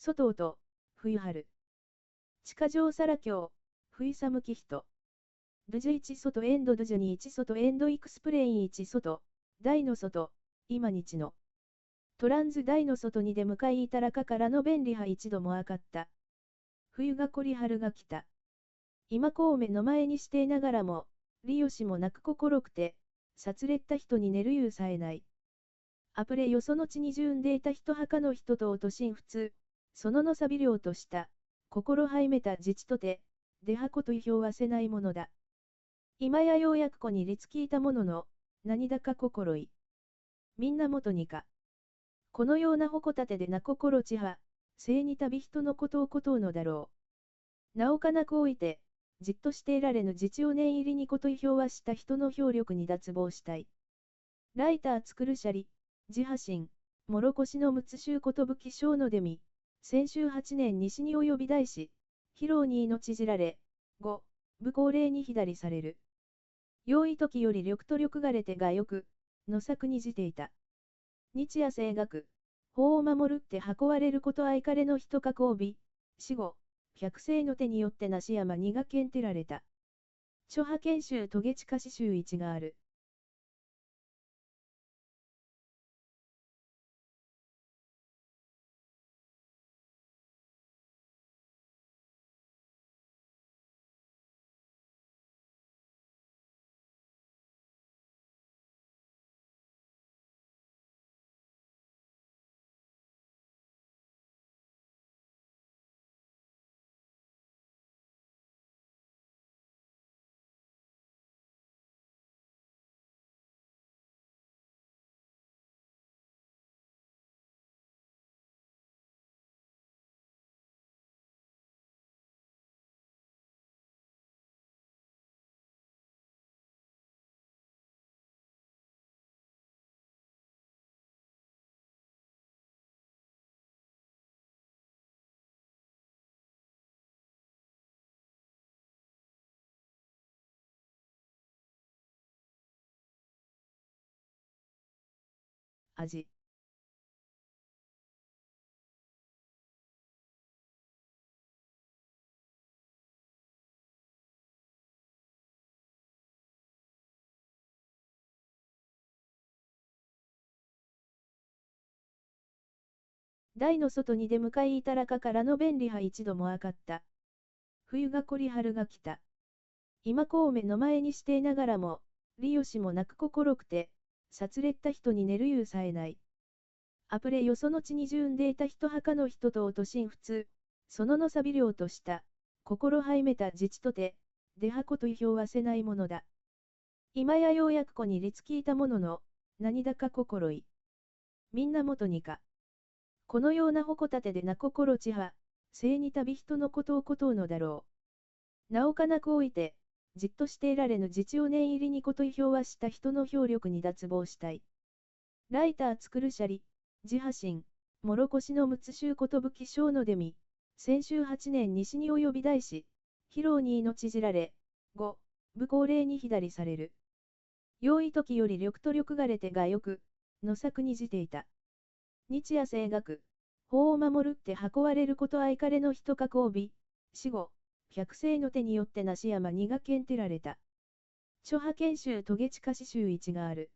外音、冬春。地下上皿京、冬寒き人。ドゥジ1外エンドドゥジュニ1外エンドイクスプレイン1外、大の外、今日の。トランズ大の外に出向かいいたらかからの便利派一度もあかった。冬が来り春が来た。今こう目の前にしていながらも、利用しもなく心くて、さつれった人に寝るゆうさえない。アプレよその地に順でいた人墓の人と落としん普通、そののさびりょうとした、心はいめた自治とて、出箱と意表はせないものだ。今やようやく子にりつきいたものの、何だか心い。みんなもとにか。このようなほこたてでな心ちは、生に旅人のことをことうのだろう。なおかなくおいて、じっとしていられぬ実用年入りにこと意表はした人の表力に脱帽したい。ライター作るシャリ、自破神、もろこしのむつしゅうことぶき小の出み、先週8年西に及び大し、披露に命じられ、5、武功令に左される。用意時より力と力がれてがよく、の策にじていた。日夜声学、法を守るって運われることあいかれの人かこうび、死後、百姓の手によってなし山にがけんてられた。諸派遣州トゲチカシ州一がある。味。台の外に出向かいいたらかからの便利派一度もあかった。冬が来り春が来た。今こう目の前にしていながらも、利用しもなく心くて、さつれった人に寝るゆうさえない。アプレよその地に順でいた人墓の人と落としん普通、そののさびりょうとした、心はいめた自治とて、出箱と意表はせないものだ。今やようやく子にりつきいたものの、何だか心い。みんなもとにか。このようなほこたてでな心ちは、生に旅人のことをことうのだろう。なおかなくおいて、じっとしていられぬ実用年入りにこと意表はした人の表力に脱帽したい。ライター作るシャリ、自破神、もろこしのむつしゅうことぶき小の出み、先週8年西に及び大し、披露に命じられ、5、武功令に左される。用意時より力と力がれてがよく、の策にじていた。日夜声学、法を守るって運われることあいかれの人かこうび、死後、百姓の手によってなし山にがけんてられた。諸派遣州トゲチカシ州一がある。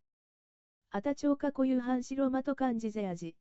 あたちょうかこゆうはんしろまと漢字ぜ味。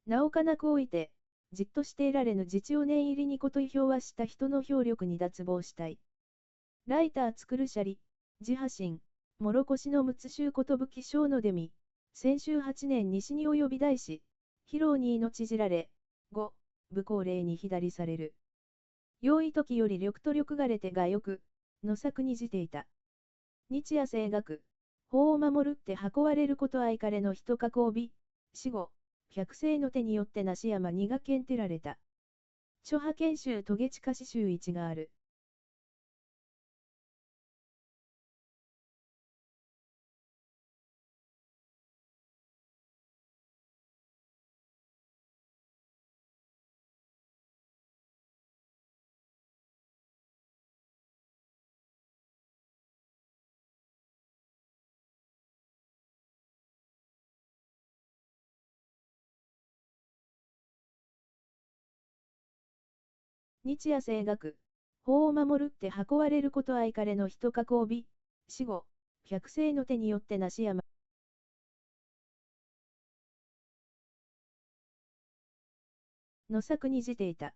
なおかなくおいて、じっとしていられぬ自治を念入りにこと意表はした人の表力に脱帽したい。ライター作るシャリ、自破神、もろこしのむつ衆ことぶき小の出み、先週8年西に及び大師、披露に命じられ、5、武功令に左される。用意時より力と力がれてがよく、の策にじていた。日夜声学、法を守るって運われることあいかれの人格をび、死後、百姓の手によってなし山にがけんてられた。諸派遣宗とげちかし宗一がある。日夜声学、法を守るって運われることあいかれの人格をび、死後、百姓の手によってなし山の策にじていた。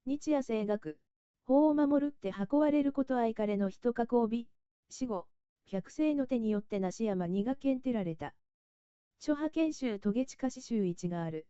日夜声学、法を守るって運われることあいかれの人格をび、死後、百姓の手によってなし山にがけんてられた。諸派遣宗とげちかし宗一がある。